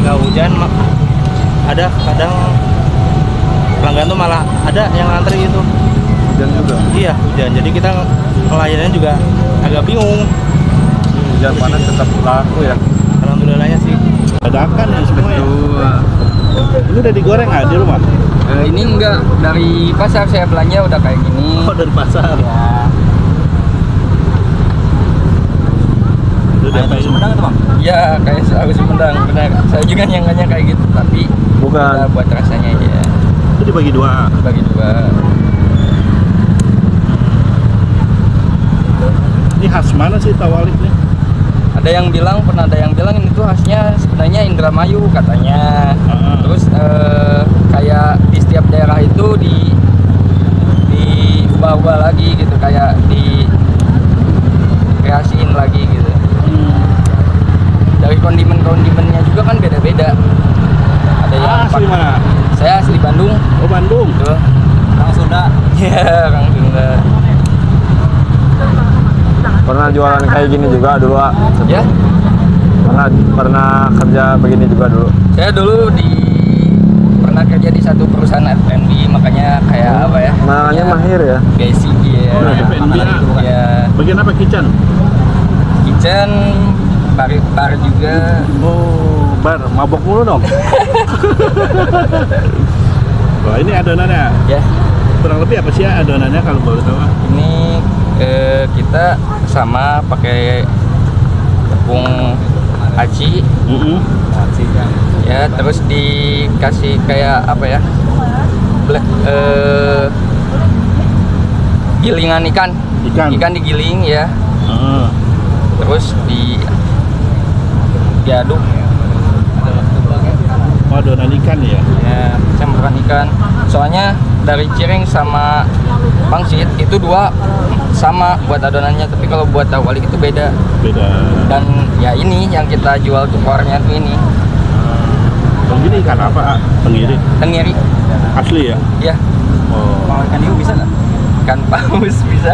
nggak hujan ada kadang pelanggan tuh malah ada yang ngantri gitu. Hujan juga? Iya hujan, jadi kita pelayanannya juga agak bingung. Hujan panas tetap laku ya? Alhamdulillahnya sih. Dadakan ya semua ya? Ini udah digoreng nggak di rumah? Ini enggak, dari pasar saya belanja udah kayak gini. Oh dari pasar? Ya. Itu diapain? Sumedang itu bang? Iya kayak saus Sumedang, benar. Saya juga nyangkanya kayak gitu, tapi bukan buat rasanya aja. Itu dibagi dua? Bagi dua. Ini khas mana sih tawalik nih? Ada yang bilang, pernah ada yang bilang ini tuh khasnya sebenarnya Indramayu katanya. Terus kayak di setiap daerah itu diubah-ubah lagi gitu, kayak di kreasiin lagi gitu. Dari kondimennya juga kan beda-beda. Ada yang asli mana? Saya asli Bandung. Oh Bandung? Tuh. Kang Sunda. Iya, Kang Sunda. Pernah jualan kayak gini juga dulu, Ak? Ya? Pernah kerja begini juga dulu? Saya dulu pernah kerja di satu perusahaan F&B, makanya kayak apa ya? Makanya mahir ya? Basic ya. Oh, F&B ya. Bagian apa, kitchen? Kitchen, bar juga. Oh, bar, mabok mulu dong. Wah, ini adonannya? Ya. Kurang lebih apa sih ya adonannya kalau boleh tahu? Ini kita sama pakai tepung aci. Ya, terus dikasih kayak apa ya? Gilingan ikan. Ikan digiling ya. Terus diaduk. Oh, adonan ikan ya? Ya, campuran ikan. Soalnya dari cireng sama pangsit itu dua sama buat adonannya, tapi kalau buat tawalik itu beda. Dan ya ini yang kita jual tuh kornya tuh ini. Ini ikan apa? Tenggiri? Tenggiri. Asli ya? Iya. Oh. Mau ikan hiu bisa nggak? Ikan paus bisa.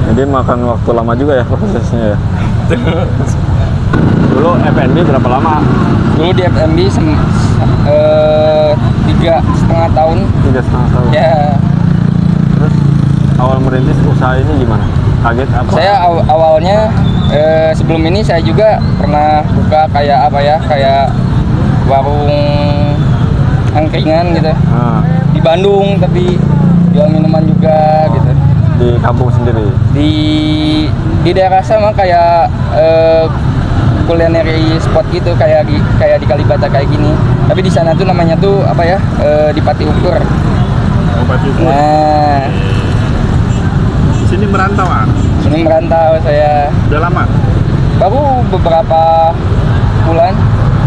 Jadi makan waktu lama juga ya prosesnya ya? Dulu F&B berapa lama? Dulu di F&B 3,5 tahun. 3,5 tahun? Ya. Terus awal merintis usaha ini gimana? Kaget apa? Saya awalnya sebelum ini saya juga pernah buka kayak apa ya, kayak warung angkringan gitu. Di Bandung, tapi jual minuman juga gitu. Di kampung sendiri? Di daerah sama kayak kulineri spot gitu, kayak di Kalibata kayak gini. Tapi di sana tuh namanya tuh apa ya? Di Pati Ukur. Oh, Pati Ukur. Nah, di sini merantau, ah? Sini merantau saya. Udah lama? Baru beberapa bulan.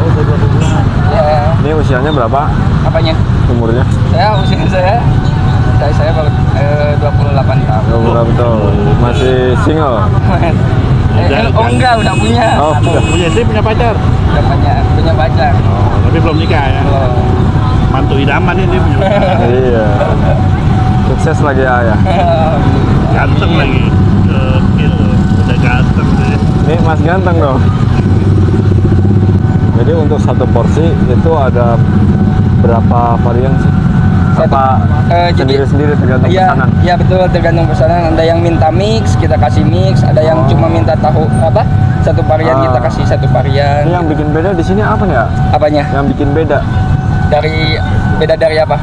Oh, beberapa bulan. Ya. Ini usianya berapa? Apanya? Umurnya? Usia saya baru 28 tahun. 28 tahun. Masih single? Enggak, udah punya. Oh, udah punya. Sih punya pacar? Udah punya pacar. Oh, tapi belum nikah ya? Belum. Mantu idaman ini punya pacar. Iya. Sukses lagi ya. Ganteng lagi. Gitu. Udah ganteng deh. Ini Mas ganteng dong. Jadi untuk satu porsi itu ada berapa varian sih? Apa sendiri-sendiri tergantung pesanan? Iya betul, tergantung pesanan. Ada yang minta mix, kita kasih mix. Ada yang cuma minta tahu apa? Satu varian kita kasih satu varian. Ini yang bikin beda di sini apa ya? Apanya? Yang bikin beda? Beda dari apa?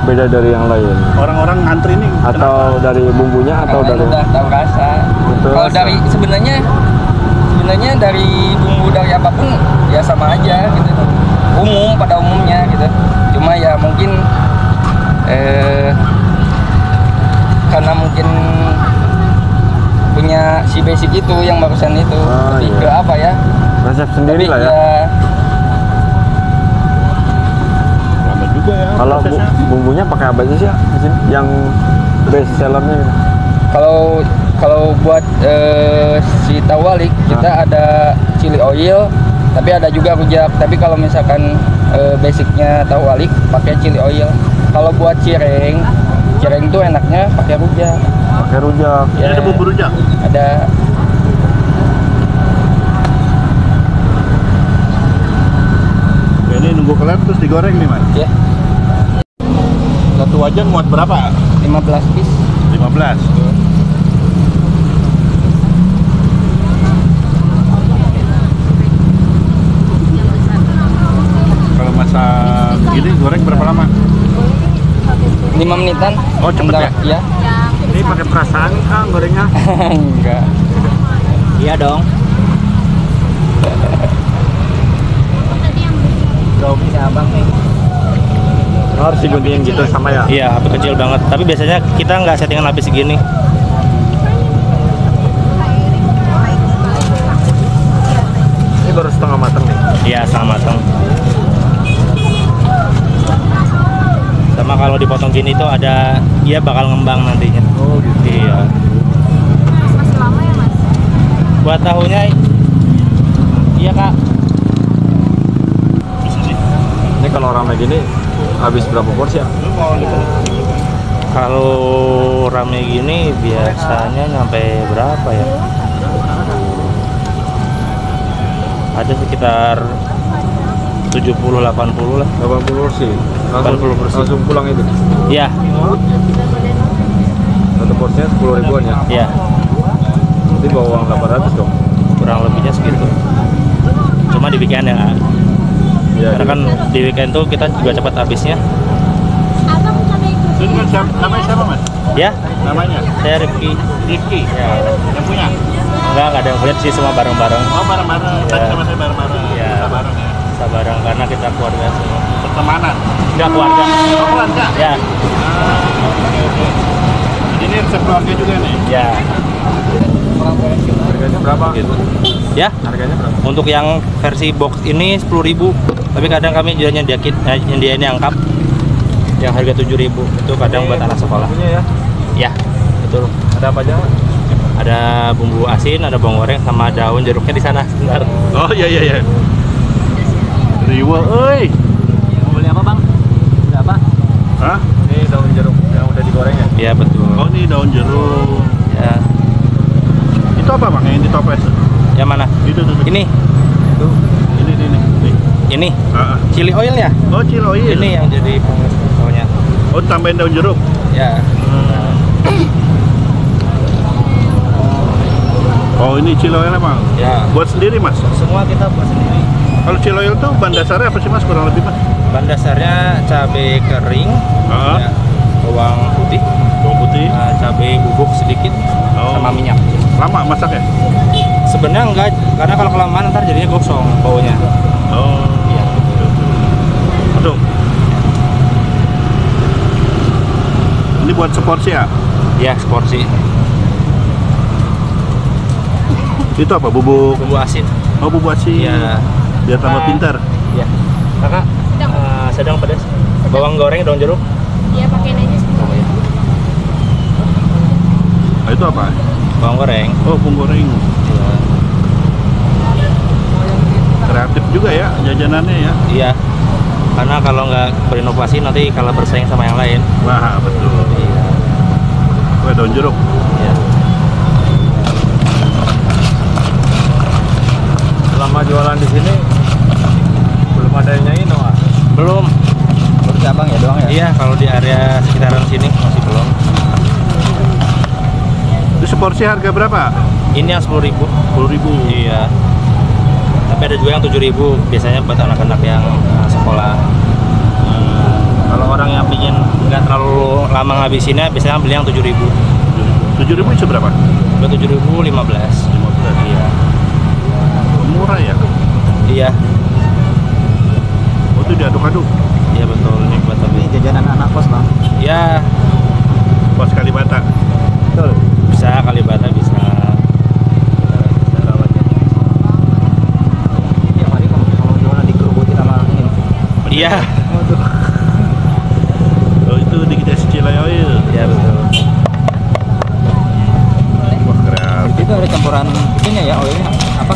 Beda dari yang lain. Orang-orang ngantri ini atau dari bumbunya atau dari? Udah tahu rasa. Kalau dari sebenarnya dari bumbu dari apapun ya sama aja gitu. Pada umumnya gitu. Cuma ya mungkin karena mungkin punya si basic itu yang barusan itu lebih ke apa ya, resep sendiri lah ya. Lama juga ya. Kalau bumbunya pakai apa aja sih ya di sini yang best sellernya? Kalau buat si tawalik kita ada chili oil, tapi ada juga rujak. Tapi kalau misalkan basicnya tawalik pakai chili oil. Kalau buat cireng tuh enaknya pakai rujak. Pakai rujak. Ya, ada bumbu rujak? Ada. digoreng nih Mas? Ya, Satu wajan muat berapa? 15 piece. 15. Kalau masak gini goreng berapa lama? 5 menitan. Oh, cepet Enggak, ya? Ini pakai perasaan gorengnya? Enggak. Iya dong. Bisa abang nih. Harus diguntingin gitu sama ya? Iya, api kecil banget. Tapi biasanya kita nggak settingan api segini. Ini baru setengah matang nih. Iya, setengah matang. Sama kalau dipotong gini tuh ada, dia bakal ngembang nantinya. Oh gitu. Iya. Masih lama ya mas? Buat tahunya, iya kak. Ini kalau rame gini habis berapa porsi ya? Kalau rame gini biasanya nyampe berapa ya? Ada sekitar 70-80 lah. 80 porsi. 80 porsi. Langsung pulang itu. Iya, Satu porsinya 10 ribuan ya? iya. Nanti bawa uang 800 dong. Kurang lebihnya segitu. Cuma di weekend ya. Iya. Karena kan di weekend tuh kita juga cepat habisnya. Abang sampai ikut. Itu kan namanya siapa Mas? Ya, Namanya? saya Rifki. Rifki. Ya. Yang punya? Enggak ada yang lihat sih, semua bareng-bareng. Oh bareng-bareng. Iya. Tadi sama saya bareng-bareng. Iya. Kita bareng ya. Bisa bareng karena kita keluarga semua. Pertemanan. Enggak keluarga. Oh keluarga? Ya, Oke oke. Jadi ini resep keluarga juga nih? ya. Harganya berapa? Gitu. Ya, Harganya berapa? untuk yang versi box ini 10.000. Tapi kadang kami juga nyediain yang cup yang harga 7.000. Itu kadang buat anak sekolah. Punya ya? Ya, betul. Ada apa aja? Ada bumbu asin, ada bawang goreng, sama daun jeruknya di sana. Sebentar. Oh iya iya iya. Riwa, euy. Mau beli apa bang? Ada apa? Hah? Ini daun jeruk yang udah digoreng ya? Iya, betul. Oh ini daun jeruk. Ya. Itu apa bang yang ditoples? Yang mana? Itu tuh. Ini. Tuh. Ini. Ini. Ah, ah. Chili oilnya. Oh ciloil. Ini yang jadi pengetahuannya. Oh tambahin daun jeruk. Ya. Oh ini ciloilnya bang. Ya. Buat sendiri mas. Semua kita buat sendiri. Kalau ciloil tuh bahan dasarnya apa sih mas kurang lebih mas? Bahan dasarnya cabai kering, Ah. ya, bawang putih, Bawang putih. cabai bubuk sedikit, Oh. sama minyak. Lama masak ya? Sebenarnya enggak, karena kalau kelamaan ntar jadinya gosong baunya. Oh. Iya, betul. Aduh. Ini buat seporsi ya? Ya, seporsi. Itu apa? Bubuk? Bumbu asin. Oh bubuk asin. Iya. Biar tambah pintar. Ya. Kakak, sedang pedas. Bawang goreng, daun jeruk. Iya pakein aja semua. Oh, iya. Nah, itu apa? Bawang goreng. Oh bawang goreng. Iya. Kreatif juga ya jajanannya ya. Iya. Karena kalau nggak berinovasi nanti kalah bersaing sama yang lain. Wah betul. Iya. Wah daun jeruk. Iya. Selama jualan di sini belum ada yang nyanyi no? Belum. Baru cabang ya doang ya? Iya, kalau di area sekitaran sini masih belum. Itu seporsi harga berapa? Ini yang 10.000. 10.000. Iya. Tapi ada juga yang 7.000. Biasanya buat anak-anak yang sekolah. Kalau orang yang pingin nggak terlalu lama ngabisinnya, biasanya beli yang 7.000. 7.000 itu berapa? Buat 7.000 15. 15. Iya. Murah ya? Iya. Oh itu diaduk-aduk. Iya betul, ini buat tapi. Ini jajanan anak kos bang. Ya, Pos Kalibata. Betul. bisa Kalibata bisa. Tiap hari kalau jualan dikerubutin sama ini. Iya. Oh itu dikasih ciloil. Iya betul. Wah kreatif. Itu ada campuran ininya ya, oilnya apa?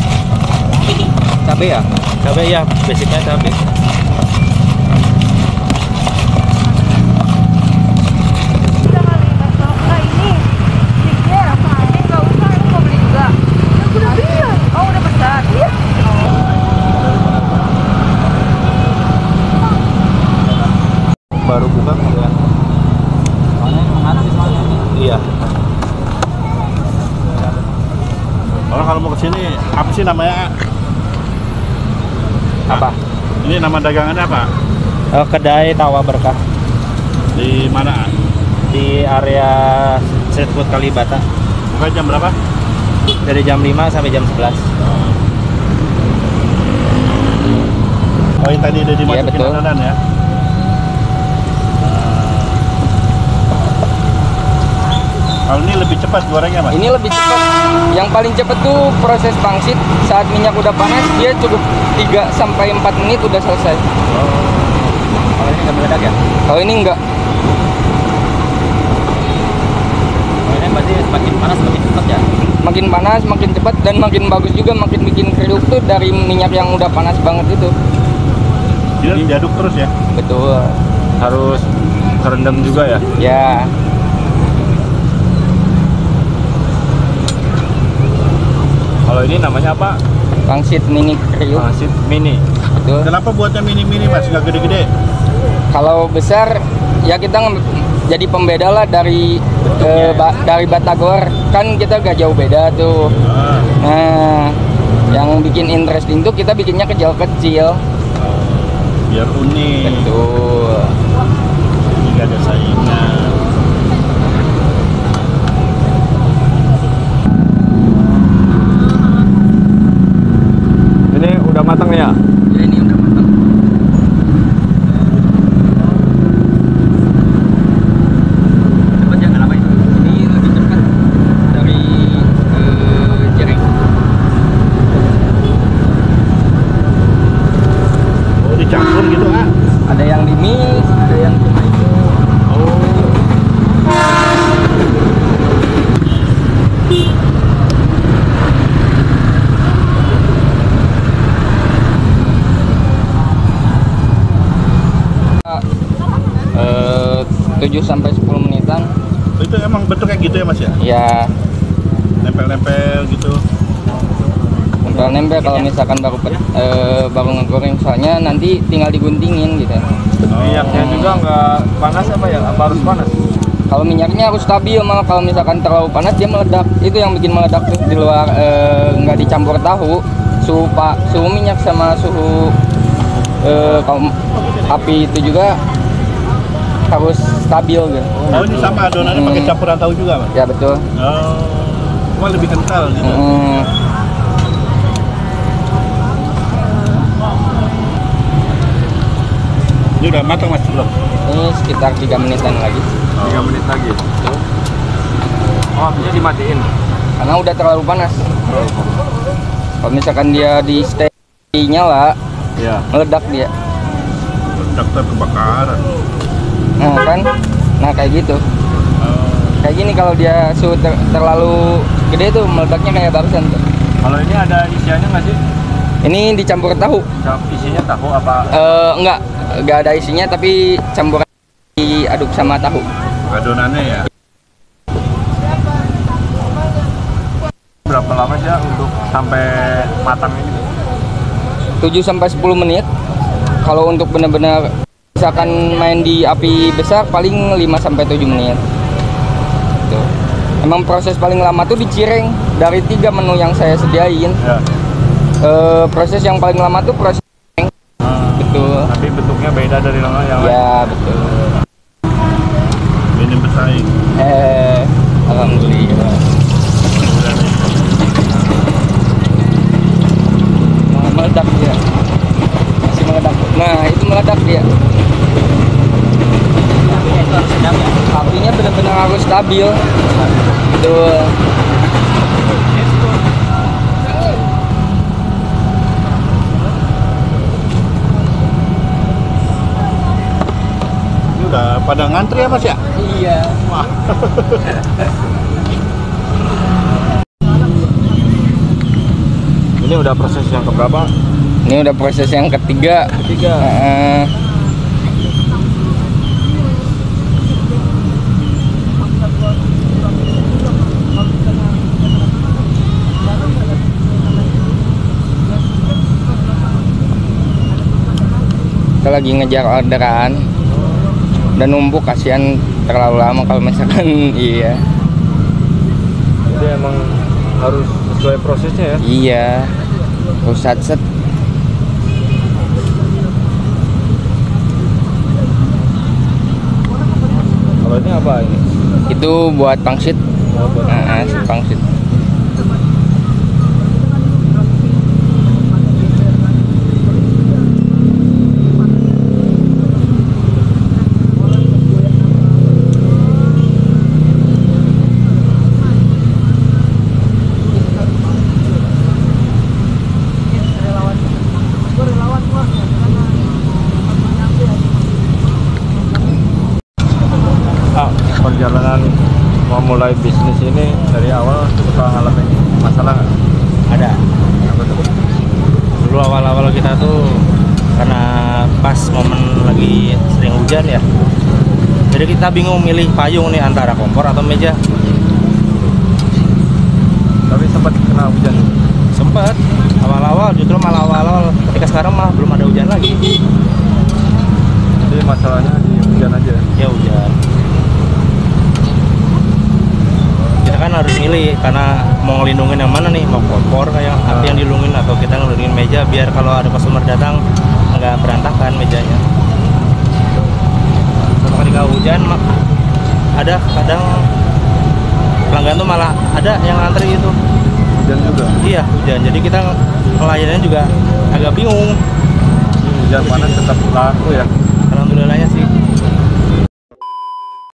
Cabai ya? Cabai ya, basicnya cabai. Udah kali enggak ini. Diknya ini enggak usah, ini mau beli juga. Udah beli. Oh, udah pesan. Iya. ini apa sih namanya? Apa? Ini nama dagangannya apa? Kedai Tawa Berkah Di mana? di area street food Kalibata Buka jam berapa? dari jam 5 sampai jam 11. Oh, yang tadi udah dimasukin betul. adonan ya? Kalau ini lebih cepat gorengnya, Mas? Ini lebih cepat. Yang paling cepat tuh proses pangsit. Saat minyak udah panas, dia cukup 3 sampai 4 menit udah selesai. Kalau ini nggak meledak ya? Kalau ini enggak. Kalau ini berarti semakin panas semakin cepat ya? Makin panas, makin cepat dan makin bagus juga, makin bikin kriuk tuh dari minyak yang udah panas banget itu. Dia diaduk terus ya? Betul. Harus terendam juga ya? Ya. Kalau ini namanya apa? Pangsit mini kriuk. Pangsit mini. Betul. Kenapa buatnya mini-mini, Mas? Nggak gede-gede? Kalau besar ya kita jadi pembeda lah dari dari Batagor. Kan kita gak jauh beda tuh. Ah, Nah, yang bikin interesting tuh kita bikinnya kecil-kecil. biar unik. Betul. Ini nggak ada saingan. Ini udah matang ya? Ya, ini udah matang. Cepat ya, kenapa itu? Ini lebih cepat dari jering. Oh, dicampur gitu, ah? Ada yang di mix, ada yang cuma itu. Oh. Eh, 7 sampai 10 menitan. Itu emang bentuknya gitu ya, Mas ya? Ya, Nempel-nempel gitu. nempel-nempel kalau misalkan baru ngegoreng, soalnya nanti tinggal diguntingin gitu. Minyaknya juga nggak panas apa ya? Apa harus panas? Kalau minyaknya harus stabil, malah kalau misalkan terlalu panas dia meledak. Itu yang bikin meledak tuh, di luar nggak dicampur tahu. Suhu minyak sama suhu kalau api itu juga harus stabil gitu. Oh, ini sama adonannya pakai campuran tahu juga, Mas? Ya betul. Oh, cuma lebih kental gitu. Ini udah matang, Mas, belum? Ini sekitar 3 menitan lagi. 3 menit lagi. Oh, apinya dimatiin. Karena udah terlalu panas. Kalau misalkan dia di stay nyala, Ya. meledak dia. Dokter kebakaran. Nah kan, nah kayak gitu. Kayak gini kalau dia suhu terlalu gede tuh meledaknya kayak barusan tuh. Kalau ini ada isiannya nggak sih? Ini dicampur tahu. Isinya tahu apa? Enggak ada isinya tapi campuran diaduk sama tahu. Adonannya ya. Berapa lama sih ya untuk sampai matang ini? 7 sampai 10 menit. Kalau untuk benar-benar misalkan main di api besar paling 5 sampai 7 menit. Tuh. Emang proses paling lama tuh di cireng. Dari 3 menu yang saya sediain, Ya. proses yang paling lama tuh proses cireng. Betul. Tapi bentuknya beda dari yang lain. Ya betul. Ini bersaing. Alhamdulillah. Nah, meledak dia. Masih meledak. Nah, itu meledak dia. Apinya itu harus sedang ya? Apinya benar-benar harus stabil. Betul. Ini udah pada ngantri ya, Mas ya? Iya. Wah. Ini udah proses yang keberapa? Ini udah proses yang ketiga. Kita lagi ngejar orderan dan numpuk, kasihan terlalu lama kalau misalkan iya. Jadi emang harus sesuai prosesnya ya. Iya. Pusat set. Kalau ini apa ini? Itu buat pangsit. Pangsit. Perjalanan mau mulai bisnis ini dari awal suka ngalamin masalah nggak? Ada. Apa tuh? Dulu awal-awal kita tuh karena pas momen lagi sering hujan ya, jadi kita bingung milih payung nih antara kompor atau meja. Tapi sempat kena hujan. Sempet awal-awal, justru malah awal-awal, ketika sekarang malah belum ada hujan lagi. Jadi masalahnya di hujan aja. Ya hujan. Kita kan harus milih karena mau ngelindungin yang mana nih, mau kompor kayak api yang dilindungin atau kita ngelindungin meja biar kalau ada customer datang nggak berantakan mejanya. Kalau ketika hujan ada kadang pelanggan tuh malah ada yang antri itu. Hujan juga. Iya hujan, jadi kita pelayanannya juga agak bingung. Hujan panas tetap laku ya. Alhamdulillahnya sih